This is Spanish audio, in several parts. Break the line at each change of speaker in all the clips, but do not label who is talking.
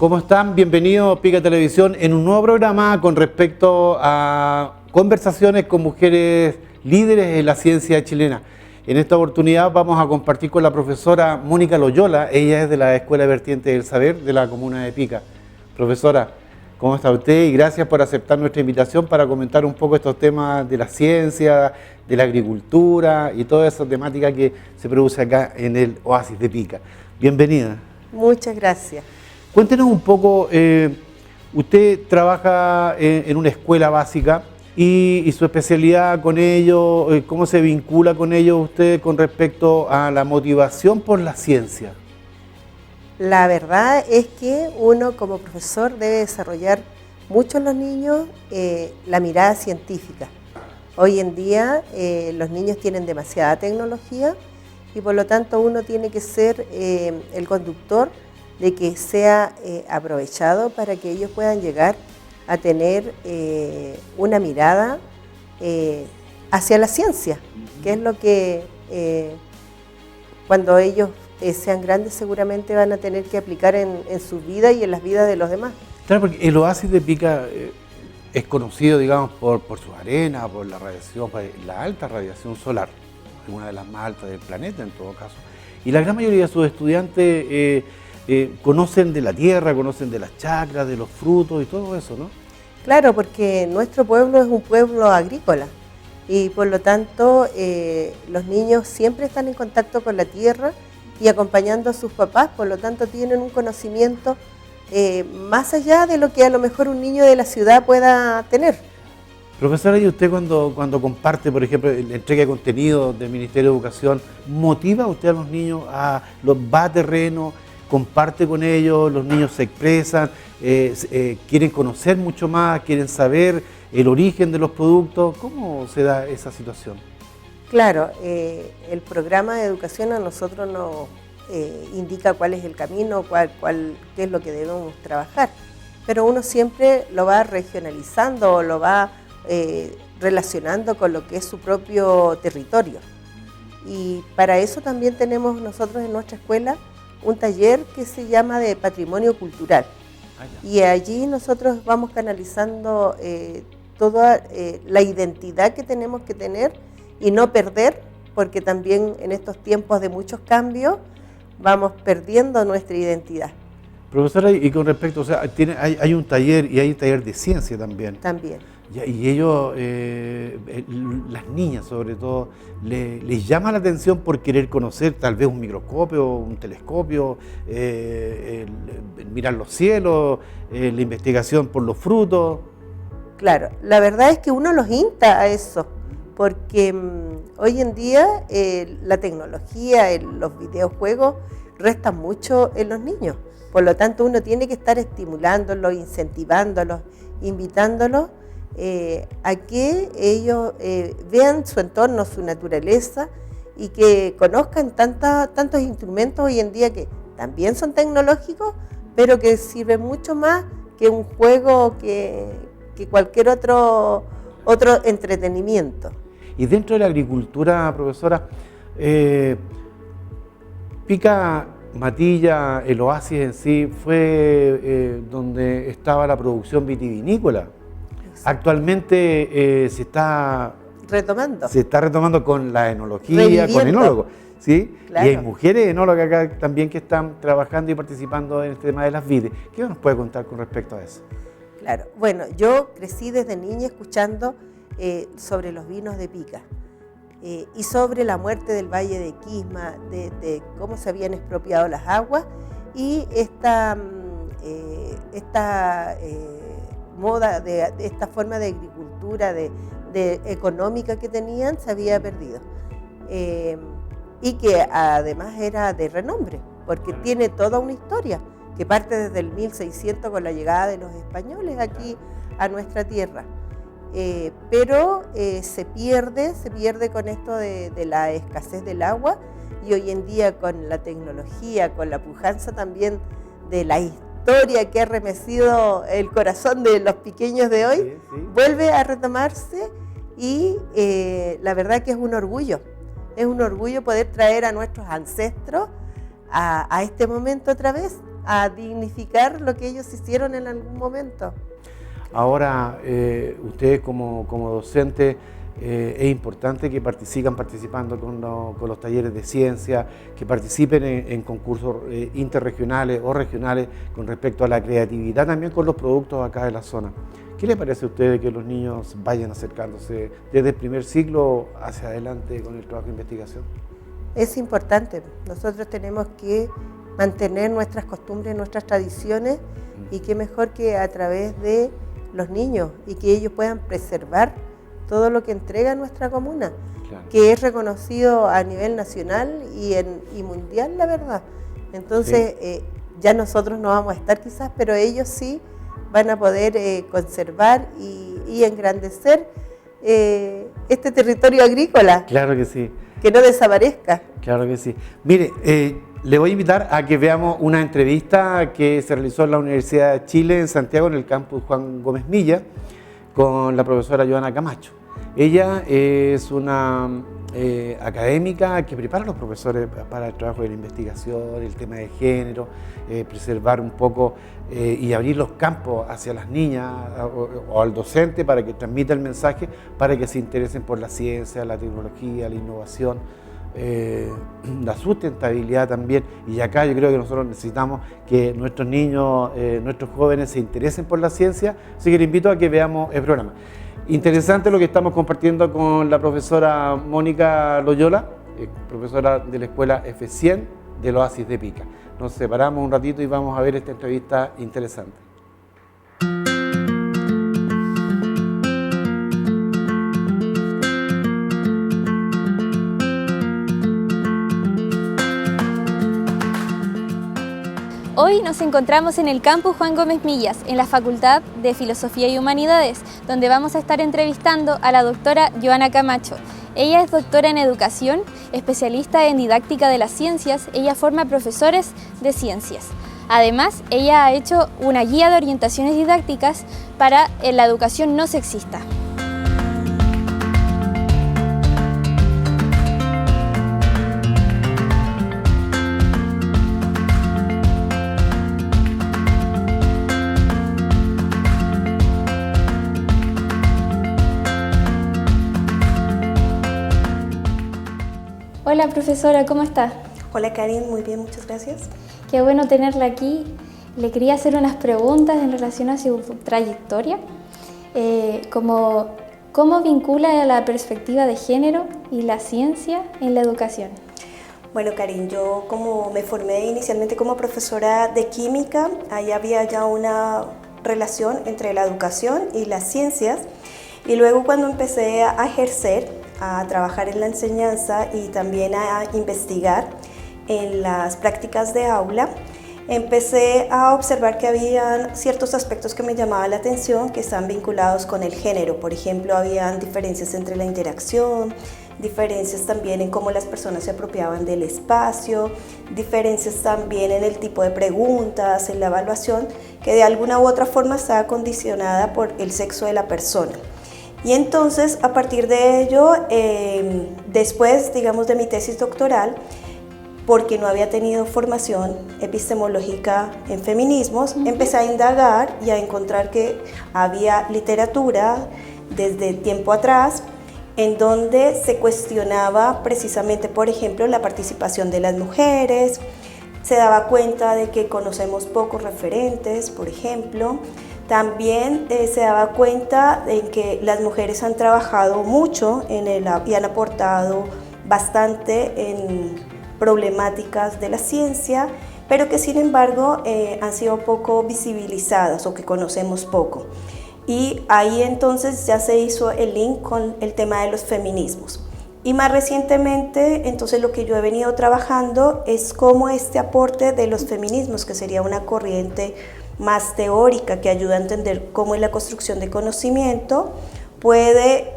¿Cómo están? Bienvenidos a Pica Televisión en un nuevo programa con respecto a conversaciones con mujeres líderes en la ciencia chilena. En esta oportunidad vamos a compartir con la profesora Mónica Loyola. Ella es de la Escuela Vertiente del Saber de la comuna de Pica. Profesora, ¿cómo está usted? Y gracias por aceptar nuestra invitación para comentar un poco estos temas de la ciencia, de la agricultura y toda esa temática que se produce acá en el Oasis de Pica. Bienvenida.
Muchas gracias.
Cuéntenos un poco, usted trabaja en una escuela básica y su especialidad con ello, ¿cómo se vincula con ello usted con respecto a la motivación por la ciencia?
La verdad es que uno como profesor debe desarrollar mucho en los niños la mirada científica. Hoy en día los niños tienen demasiada tecnología y por lo tanto uno tiene que ser el conductor de que sea aprovechado para que ellos puedan llegar a tener una mirada hacia la ciencia, que es lo que cuando ellos sean grandes seguramente van a tener que aplicar en su vida y en las vidas de los demás.
Claro, porque el Oasis de Pica es conocido, digamos, por sus arenas, por la radiación, por la alta radiación solar, una de las más altas del planeta en todo caso. Y la gran mayoría de sus estudiantes conocen de la tierra, conocen de las chacras, de los frutos y todo eso, ¿no?
Claro, porque nuestro pueblo es un pueblo agrícola y por lo tanto los niños siempre están en contacto con la tierra y acompañando a sus papás, por lo tanto tienen un conocimiento más allá de lo que a lo mejor un niño de la ciudad pueda tener.
Profesora, ¿y usted cuando comparte, por ejemplo, la entrega de contenido del Ministerio de Educación, motiva usted a los niños, va a terreno, comparte con ellos, los niños se expresan, quieren conocer mucho más, quieren saber el origen de los productos? ¿Cómo se da esa situación?
Claro, el programa de educación a nosotros nos indica cuál es el camino, qué es lo que debemos trabajar, pero uno siempre lo va regionalizando o lo va relacionando con lo que es su propio territorio. Y para eso también tenemos nosotros en nuestra escuela un taller que se llama de patrimonio cultural. Y allí nosotros vamos canalizando toda la identidad que tenemos que tener y no perder, porque también en estos tiempos de muchos cambios vamos perdiendo nuestra identidad.
Profesora, y con respecto, o sea, hay un taller y hay un taller de ciencia también.
También.
Y ellos, las niñas sobre todo, les llama la atención por querer conocer tal vez un microscopio, un telescopio, mirar los cielos, la investigación por los frutos.
Claro, la verdad es que uno los insta a eso, porque hoy en día la tecnología, los videojuegos restan mucho en los niños. Por lo tanto, uno tiene que estar estimulándolos, incentivándolos, invitándolos a que ellos vean su entorno, su naturaleza y que conozcan tantos instrumentos hoy en día que también son tecnológicos, pero que sirven mucho más que un juego, que cualquier otro entretenimiento.
Y dentro de la agricultura, profesora, Pica Matilla, el Oasis en sí, fue donde estaba la producción vitivinícola. Actualmente se está retomando con la enología, con enólogos, ¿sí? Claro. Y hay mujeres enólogas acá también que están trabajando y participando en el tema de las vides. ¿Qué nos puede contar con respecto a eso?
Claro, bueno, yo crecí desde niña escuchando sobre los vinos de Pica y sobre la muerte del Valle de Quisma, de cómo se habían expropiado las aguas y esta moda, de esta forma de agricultura, de económica que tenían, se había perdido. Y que además era de renombre, porque tiene toda una historia que parte desde el 1600 con la llegada de los españoles aquí a nuestra tierra. Pero se pierde con esto de la escasez del agua y hoy en día con la tecnología, con la pujanza también de la historia que ha remecido el corazón de los pequeños de hoy, sí. Vuelve a retomarse y la verdad que es un orgullo poder traer a nuestros ancestros a este momento otra vez a dignificar lo que ellos hicieron en algún momento.
Ahora, ustedes como docentes, es importante que participando con los talleres de ciencia, que participen en concursos interregionales o regionales con respecto a la creatividad, también con los productos acá de la zona. ¿Qué les parece a ustedes que los niños vayan acercándose desde el primer ciclo hacia adelante con el trabajo de investigación?
Es importante. Nosotros tenemos que mantener nuestras costumbres, nuestras tradiciones, y qué mejor que a través de los niños y que ellos puedan preservar todo lo que entrega nuestra comuna, claro, que es reconocido a nivel nacional y mundial, la verdad. Entonces, sí, ya nosotros no vamos a estar quizás, pero ellos sí van a poder conservar y engrandecer este territorio agrícola.
Claro que sí.
Que no desaparezca.
Claro que sí. Mire, le voy a invitar a que veamos una entrevista que se realizó en la Universidad de Chile en Santiago, en el campus Juan Gómez Milla, con la profesora Joana Camacho. Ella es una académica que prepara a los profesores para el trabajo de la investigación, el tema de género, preservar un poco y abrir los campos hacia las niñas o al docente para que transmita el mensaje, para que se interesen por la ciencia, la tecnología, la innovación, la sustentabilidad también. Y acá yo creo que nosotros necesitamos que nuestros niños, nuestros jóvenes se interesen por la ciencia, así que les invito a que veamos el programa. Interesante lo que estamos compartiendo con la profesora Mónica Loyola, profesora de la escuela F100 del Oasis de Pica. Nos separamos un ratito y vamos a ver esta entrevista interesante.
Hoy nos encontramos en el campus Juan Gómez Millas, en la Facultad de Filosofía y Humanidades, donde vamos a estar entrevistando a la doctora Joana Camacho. Ella es doctora en educación, especialista en didáctica de las ciencias. Ella forma profesores de ciencias. Además, ella ha hecho una guía de orientaciones didácticas para la educación no sexista. Hola profesora, ¿cómo está?
Hola Karin, muy bien, muchas gracias.
Qué bueno tenerla aquí. Le quería hacer unas preguntas en relación a su trayectoria, ¿cómo vincula la perspectiva de género y la ciencia en la educación?
Bueno Karin, yo como me formé inicialmente como profesora de química, ahí había ya una relación entre la educación y las ciencias, y luego cuando empecé a ejercer, a trabajar en la enseñanza y también a investigar en las prácticas de aula, empecé a observar que había ciertos aspectos que me llamaban la atención que están vinculados con el género. Por ejemplo, habían diferencias entre la interacción, diferencias también en cómo las personas se apropiaban del espacio, diferencias también en el tipo de preguntas, en la evaluación, que de alguna u otra forma estaba condicionada por el sexo de la persona. Y entonces, a partir de ello, después, digamos, de mi tesis doctoral, porque no había tenido formación epistemológica en feminismos, empecé a indagar y a encontrar que había literatura desde tiempo atrás en donde se cuestionaba precisamente, por ejemplo, la participación de las mujeres, se daba cuenta de que conocemos pocos referentes, por ejemplo. También se daba cuenta de que las mujeres han trabajado mucho y han aportado bastante en problemáticas de la ciencia, pero que sin embargo han sido poco visibilizadas o que conocemos poco. Y ahí entonces ya se hizo el link con el tema de los feminismos. Y más recientemente, entonces lo que yo he venido trabajando es cómo este aporte de los feminismos, que sería una corriente más teórica que ayuda a entender cómo es la construcción de conocimiento, puede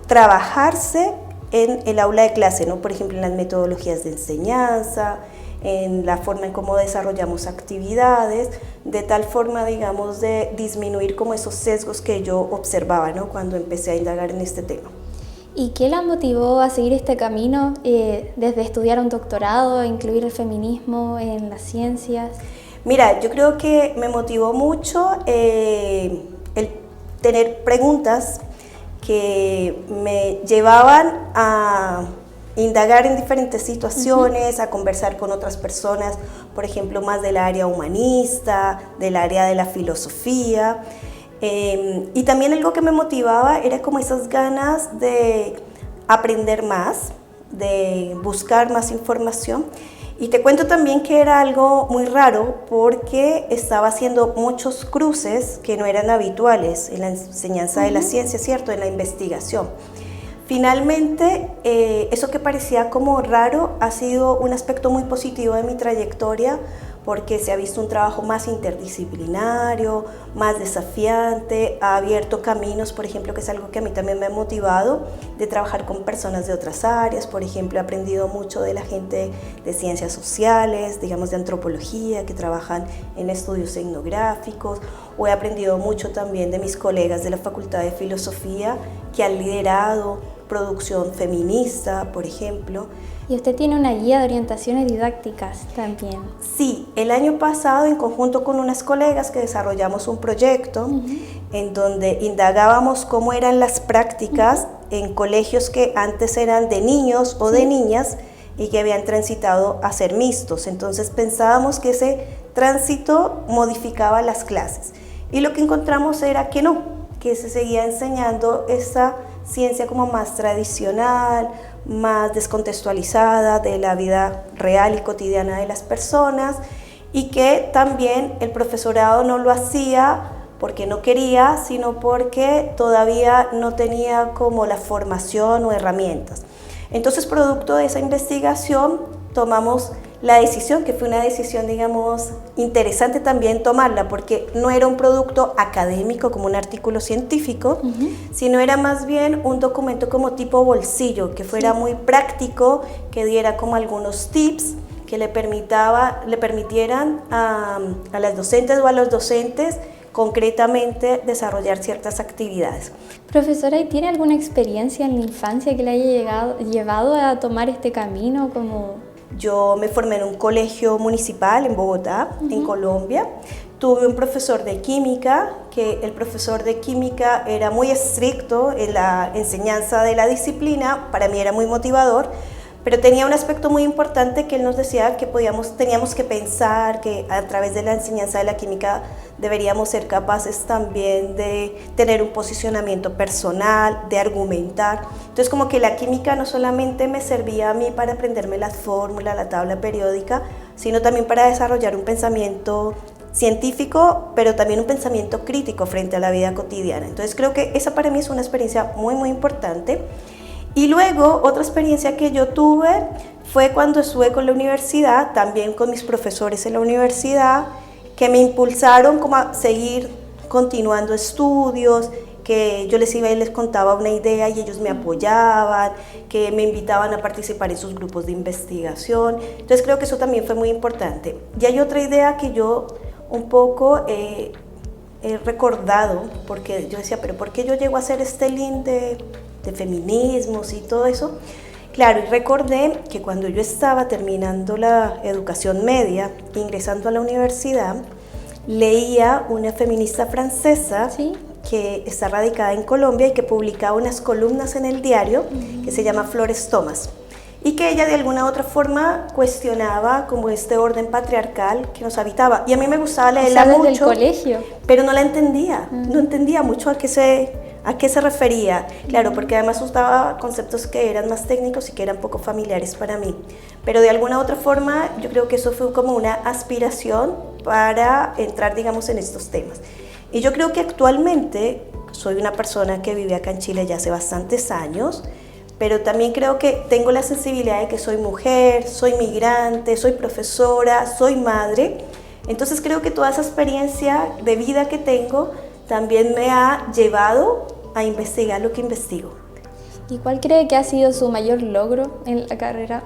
trabajarse en el aula de clase, ¿no? Por ejemplo, en las metodologías de enseñanza, en la forma en cómo desarrollamos actividades, de tal forma, digamos, de disminuir como esos sesgos que yo observaba, ¿no? Cuando empecé a indagar en este tema.
¿Y qué la motivó a seguir este camino, desde estudiar un doctorado, incluir el feminismo en las ciencias?
Mira, yo creo que me motivó mucho el tener preguntas que me llevaban a indagar en diferentes situaciones, a conversar con otras personas, por ejemplo, más del área humanista, del área de la filosofía. Y también algo que me motivaba era como esas ganas de aprender más, de buscar más información. Y te cuento también que era algo muy raro porque estaba haciendo muchos cruces que no eran habituales en la enseñanza de la ciencia, ¿cierto? En la investigación. Finalmente, eso que parecía como raro ha sido un aspecto muy positivo de mi trayectoria porque se ha visto un trabajo más interdisciplinario, más desafiante, ha abierto caminos, por ejemplo, que es algo que a mí también me ha motivado, de trabajar con personas de otras áreas. Por ejemplo, he aprendido mucho de la gente de ciencias sociales, digamos de antropología, que trabajan en estudios etnográficos, o he aprendido mucho también de mis colegas de la Facultad de Filosofía, que han liderado producción feminista, por ejemplo.
Y usted tiene una guía de orientaciones didácticas también.
Sí, el año pasado en conjunto con unas colegas que desarrollamos un proyecto en donde indagábamos cómo eran las prácticas en colegios que antes eran de niños o de niñas y que habían transitado a ser mixtos. Entonces pensábamos que ese tránsito modificaba las clases y lo que encontramos era que no, que se seguía enseñando esa ciencia como más tradicional, más descontextualizada de la vida real y cotidiana de las personas, y que también el profesorado no lo hacía porque no quería, sino porque todavía no tenía como la formación o herramientas. Entonces, producto de esa investigación, tomamos la decisión, que fue una decisión, digamos, interesante también tomarla, porque no era un producto académico como un artículo científico, sino era más bien un documento como tipo bolsillo, que fuera muy práctico, que diera como algunos tips que le permitieran a las docentes o a los docentes concretamente desarrollar ciertas actividades.
Profesora, ¿y tiene alguna experiencia en la infancia que le haya llevado a tomar este camino como...?
Yo me formé en un colegio municipal en Bogotá, en Colombia. Tuve un profesor de química, que el profesor de química era muy estricto en la enseñanza de la disciplina, para mí era muy motivador, pero tenía un aspecto muy importante que él nos decía que teníamos que pensar que a través de la enseñanza de la química deberíamos ser capaces también de tener un posicionamiento personal, de argumentar. Entonces como que la química no solamente me servía a mí para aprenderme las fórmulas, la tabla periódica, sino también para desarrollar un pensamiento científico, pero también un pensamiento crítico frente a la vida cotidiana. Entonces creo que esa para mí es una experiencia muy, muy importante. Y luego otra experiencia que yo tuve fue cuando estuve con la universidad, también con mis profesores en la universidad, que me impulsaron como a seguir continuando estudios, que yo les iba y les contaba una idea y ellos me apoyaban, que me invitaban a participar en sus grupos de investigación. Entonces creo que eso también fue muy importante. Y hay otra idea que yo un poco he recordado, porque yo decía, pero ¿por qué yo llego a hacer este link de feminismos y todo eso? Claro, y recordé que cuando yo estaba terminando la educación media, ingresando a la universidad, leía una feminista francesa que está radicada en Colombia y que publicaba unas columnas en el diario que se llama Flores Thomas, y que ella de alguna u otra forma cuestionaba como este orden patriarcal que nos habitaba. Y a mí me gustaba leerla mucho,
desde el colegio,
pero no la entendía, no entendía mucho a qué se refería, claro, porque además usaba conceptos que eran más técnicos y que eran poco familiares para mí. Pero de alguna u otra forma yo creo que eso fue como una aspiración para entrar, digamos, en estos temas. Y yo creo que actualmente soy una persona que vive acá en Chile ya hace bastantes años, pero también creo que tengo la sensibilidad de que soy mujer, soy migrante, soy profesora, soy madre. Entonces creo que toda esa experiencia de vida que tengo también me ha llevado a investigar lo que investigo.
¿Y cuál cree que ha sido su mayor logro en la carrera?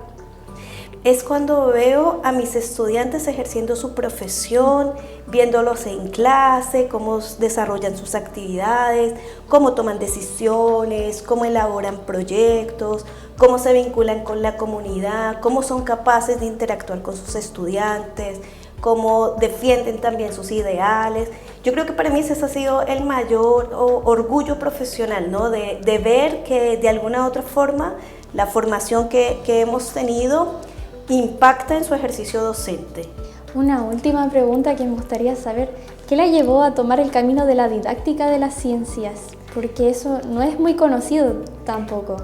Es cuando veo a mis estudiantes ejerciendo su profesión, viéndolos en clase, cómo desarrollan sus actividades, cómo toman decisiones, cómo elaboran proyectos, cómo se vinculan con la comunidad, cómo son capaces de interactuar con sus estudiantes, cómo defienden también sus ideales. Yo creo que para mí ese ha sido el mayor orgullo profesional, ¿no? De ver que de alguna u otra forma la formación que hemos tenido impacta en su ejercicio docente.
Una última pregunta que me gustaría saber, ¿qué la llevó a tomar el camino de la didáctica de las ciencias? Porque eso no es muy conocido tampoco.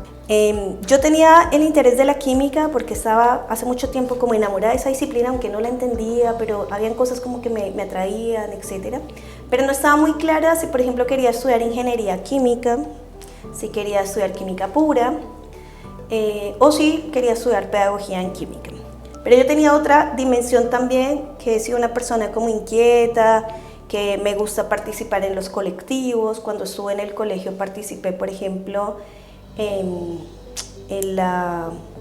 Yo tenía el interés de la química porque estaba hace mucho tiempo como enamorada de esa disciplina, aunque no la entendía, pero habían cosas como que me atraían, etc. Pero no estaba muy clara si, por ejemplo, quería estudiar ingeniería química, si quería estudiar química pura, o si quería estudiar pedagogía en química. Pero yo tenía otra dimensión también, que he sido una persona como inquieta, que me gusta participar en los colectivos. Cuando estuve en el colegio participé, por ejemplo,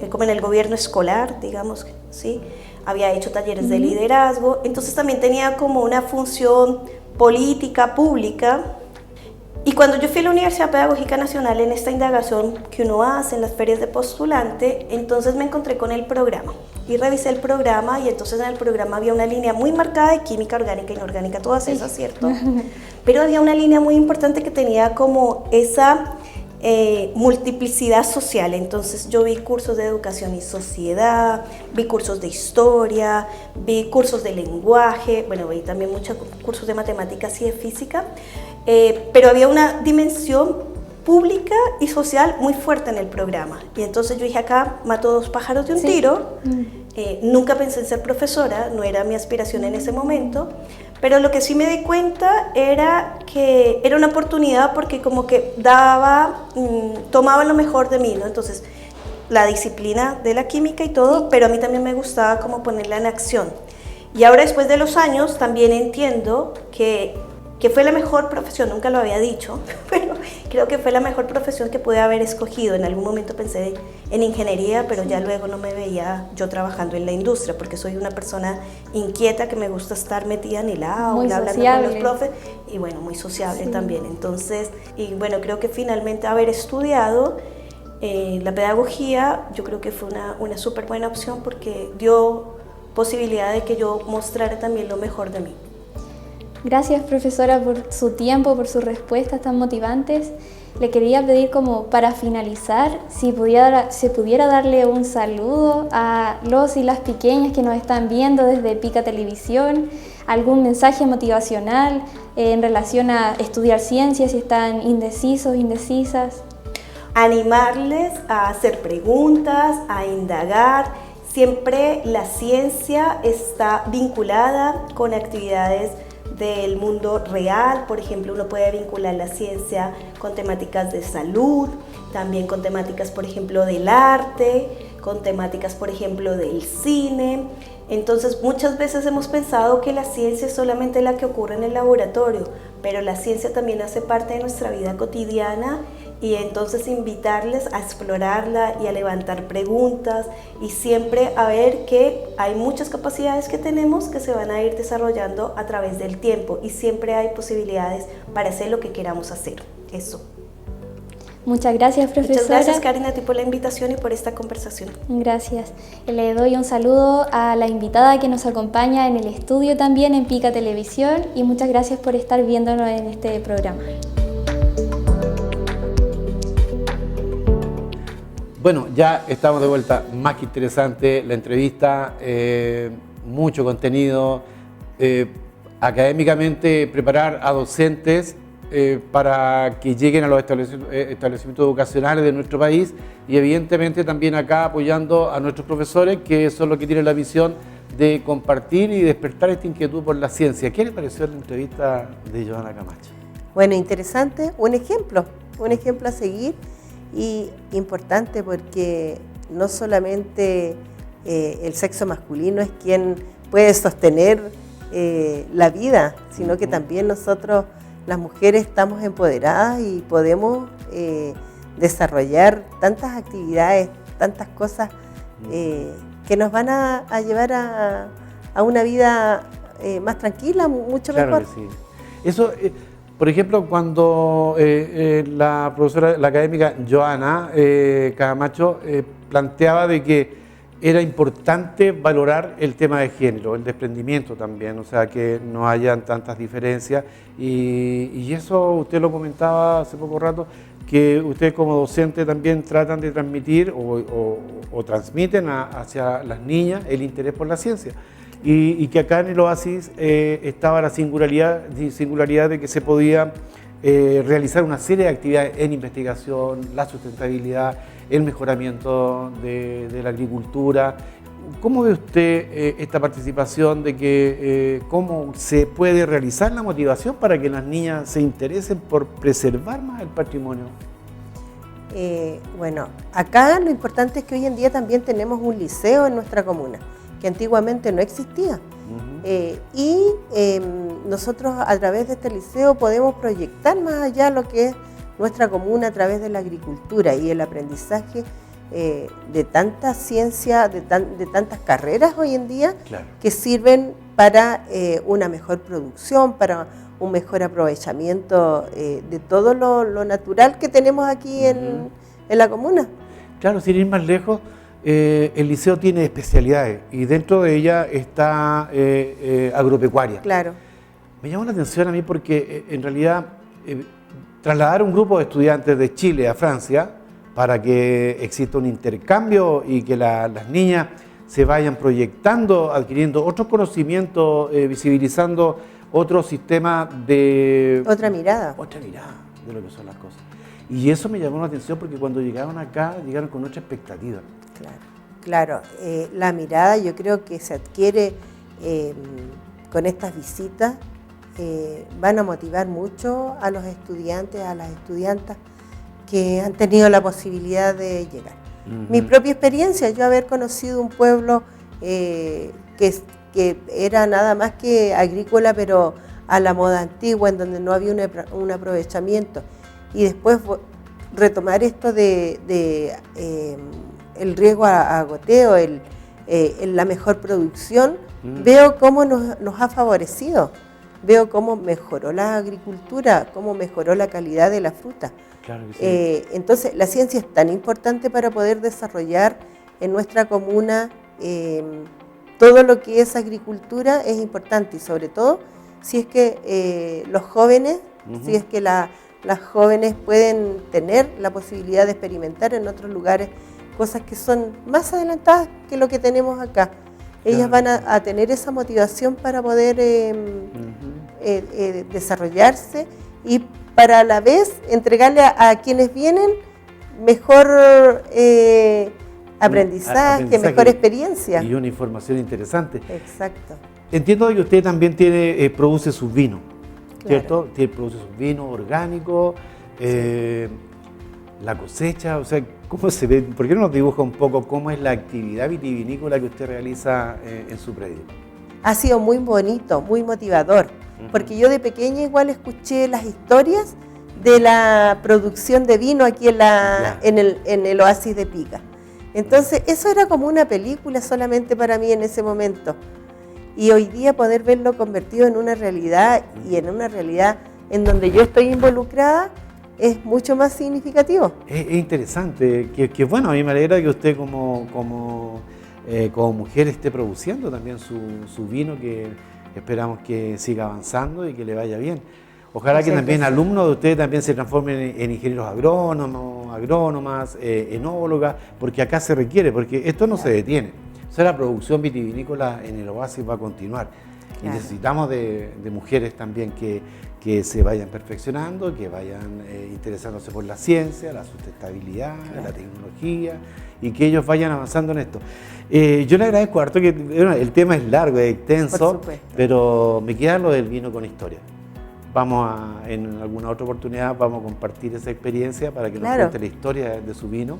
como en el gobierno escolar, digamos, ¿sí? Había hecho talleres de liderazgo, entonces también tenía como una función política, pública. Y cuando yo fui a la Universidad Pedagógica Nacional en esta indagación que uno hace en las ferias de postulante, entonces me encontré con el programa y revisé el programa, y entonces en el programa había una línea muy marcada de química orgánica e inorgánica, todas esas, ¿cierto? Pero había una línea muy importante que tenía como esa multiplicidad social. Entonces yo vi cursos de educación y sociedad, vi cursos de historia, vi cursos de lenguaje, bueno, vi también muchos cursos de matemáticas y de física, pero había una dimensión pública y social muy fuerte en el programa. Y entonces yo dije, acá mato dos pájaros de un tiro. Nunca pensé en ser profesora, no era mi aspiración en ese momento, pero lo que sí me di cuenta era que era una oportunidad porque como que tomaba lo mejor de mí, ¿no? Entonces, la disciplina de la química y todo, pero a mí también me gustaba como ponerla en acción. Y ahora, después de los años, también entiendo que fue la mejor profesión, nunca lo había dicho, pero creo que fue la mejor profesión que pude haber escogido. En algún momento pensé en ingeniería, pero ya luego no me veía yo trabajando en la industria, porque soy una persona inquieta que me gusta estar metida en el aula, hablando con los profes, y bueno, muy sociable también. Entonces, y bueno, creo que finalmente haber estudiado la pedagogía, yo creo que fue una súper buena opción porque dio posibilidad de que yo mostrara también lo mejor de mí.
Gracias, profesora, por su tiempo, por sus respuestas tan motivantes. Le quería pedir, como para finalizar, si pudiera darle un saludo a los y las pequeñas que nos están viendo desde Pica Televisión, algún mensaje motivacional en relación a estudiar ciencias, si están indecisos, indecisas.
Animarles a hacer preguntas, a indagar. Siempre la ciencia está vinculada con actividades del mundo real. Por ejemplo, uno puede vincular la ciencia con temáticas de salud, también con temáticas, por ejemplo, del arte, con temáticas, por ejemplo, del cine. Entonces, muchas veces hemos pensado que la ciencia es solamente la que ocurre en el laboratorio, pero la ciencia también hace parte de nuestra vida cotidiana, y entonces invitarles a explorarla y a levantar preguntas, y siempre a ver que hay muchas capacidades que tenemos que se van a ir desarrollando a través del tiempo, y siempre hay posibilidades para hacer lo que queramos hacer. Eso.
Muchas gracias, profesora.
Muchas gracias, Karen, a ti por la invitación y por esta conversación.
Gracias. Le doy un saludo a la invitada que nos acompaña en el estudio también en Pica Televisión, y muchas gracias por estar viéndonos en este programa.
Bueno, ya estamos de vuelta. Más que interesante la entrevista, mucho contenido. Académicamente, preparar a docentes para que lleguen a los establecimientos educacionales de nuestro país, y evidentemente también acá apoyando a nuestros profesores, que son los que tienen la misión de compartir y despertar esta inquietud por la ciencia. ¿Qué le pareció la entrevista de Joana Camacho?
Bueno, interesante, un ejemplo a seguir, y importante porque no solamente el sexo masculino es quien puede sostener la vida, sino que también nosotros, las mujeres, estamos empoderadas y podemos desarrollar tantas actividades, tantas cosas que nos van a llevar a una vida más tranquila, mucho mejor.
Claro que sí. Eso, por ejemplo, cuando la profesora, la académica Joana Camacho planteaba de que era importante valorar el tema de género, el desprendimiento también, o sea, que no hayan tantas diferencias. Y eso usted lo comentaba hace poco rato, que ustedes como docente también tratan de transmitir o transmiten hacia las niñas el interés por la ciencia. Y que acá en el Oasis estaba la singularidad de que se podía realizar una serie de actividades en investigación, la sustentabilidad, el mejoramiento de la agricultura. ¿Cómo ve usted esta participación de que cómo se puede realizar la motivación para que las niñas se interesen por preservar más el patrimonio?
Bueno, acá lo importante es que hoy en día también tenemos un liceo en nuestra comuna, que antiguamente no existía. Nosotros a través de este liceo podemos proyectar más allá lo que es nuestra comuna a través de la agricultura y el aprendizaje de tanta ciencia, de tantas carreras hoy en día, claro, que sirven para una mejor producción, para un mejor aprovechamiento de todo lo natural que tenemos aquí en la comuna.
Claro, sin ir más lejos, el liceo tiene especialidades y dentro de ella está agropecuaria.
Claro.
Me llamó la atención a mí porque en realidad trasladar un grupo de estudiantes de Chile a Francia para que exista un intercambio y que las niñas se vayan proyectando, adquiriendo otros conocimientos, visibilizando otro sistema de...
Otra mirada
de lo que son las cosas. Y eso me llamó la atención porque cuando llegaron acá, llegaron con otra expectativa.
Claro. La mirada yo creo que se adquiere con estas visitas, van a motivar mucho a los estudiantes, a las estudiantas que han tenido la posibilidad de llegar. Mi propia experiencia, yo haber conocido un pueblo que era nada más que agrícola, pero a la moda antigua, en donde no había un aprovechamiento, y después retomar esto de el riego a goteo, la mejor producción, veo cómo nos ha favorecido, veo cómo mejoró la agricultura, cómo mejoró la calidad de la fruta.
Claro que sí.
Entonces, la ciencia es tan importante para poder desarrollar en nuestra comuna todo lo que es agricultura, es importante, y sobre todo si es que los jóvenes, si es que las jóvenes pueden tener la posibilidad de experimentar en otros lugares cosas que son más adelantadas que lo que tenemos acá. Ellas van a tener esa motivación para poder desarrollarse y para a la vez entregarle a quienes vienen mejor aprendizaje, mejor experiencia.
Y una información interesante.
Exacto.
Entiendo que usted también produce sus vinos, ¿cierto? Produce sus vinos orgánicos, la cosecha, o sea, ¿cómo se ve? ¿Por qué no nos dibuja un poco cómo es la actividad vitivinícola que usted realiza en su predio?
Ha sido muy bonito, muy motivador, porque yo de pequeña igual escuché las historias de la producción de vino aquí en el Oasis de Pica. Entonces, eso era como una película solamente para mí en ese momento. Y hoy día poder verlo convertido en una realidad, y en una realidad en donde yo estoy involucrada, es mucho más significativo.
Es interesante, que bueno, a mí me alegra que usted como mujer esté produciendo también su vino, que esperamos que siga avanzando y que le vaya bien. Ojalá que también alumnos de ustedes también se transformen en ingenieros agrónomos, agrónomas, enólogas, porque acá se requiere, porque esto no se detiene. O sea, la producción vitivinícola en el Oasis va a continuar. Y necesitamos de mujeres también que se vayan perfeccionando, que vayan interesándose por la ciencia, la sustentabilidad, la tecnología, y que ellos vayan avanzando en esto. Yo le agradezco harto, que el tema es largo, es extenso, pero me queda lo del vino con historia. En alguna otra oportunidad vamos a compartir esa experiencia para que nos cuente la historia de su vino.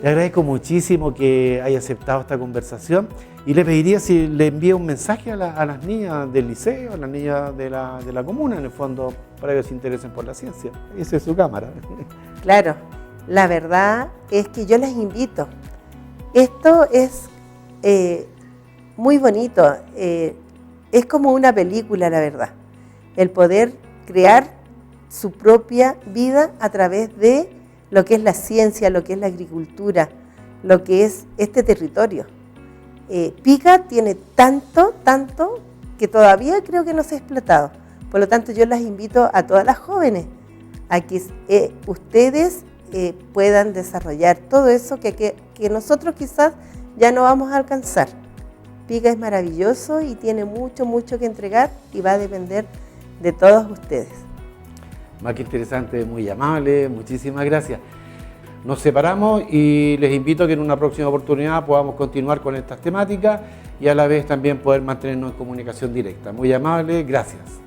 Le agradezco muchísimo que haya aceptado esta conversación y le pediría si le envía un mensaje a las niñas del liceo, a las niñas de la comuna, en el fondo, para que se interesen por la ciencia. Esa es su cámara.
Claro, la verdad es que yo les invito. Esto es muy bonito, es como una película, la verdad. El poder crear su propia vida a través de lo que es la ciencia, lo que es la agricultura, lo que es este territorio. Pica tiene tanto que todavía creo que no se ha explotado. Por lo tanto, yo las invito a todas las jóvenes a que ustedes puedan desarrollar todo eso que nosotros quizás ya no vamos a alcanzar. Pica es maravilloso y tiene mucho que entregar y va a depender de todos ustedes.
Más que interesante, muy amable, muchísimas gracias. Nos separamos y les invito a que en una próxima oportunidad podamos continuar con estas temáticas y a la vez también poder mantenernos en comunicación directa. Muy amable, gracias.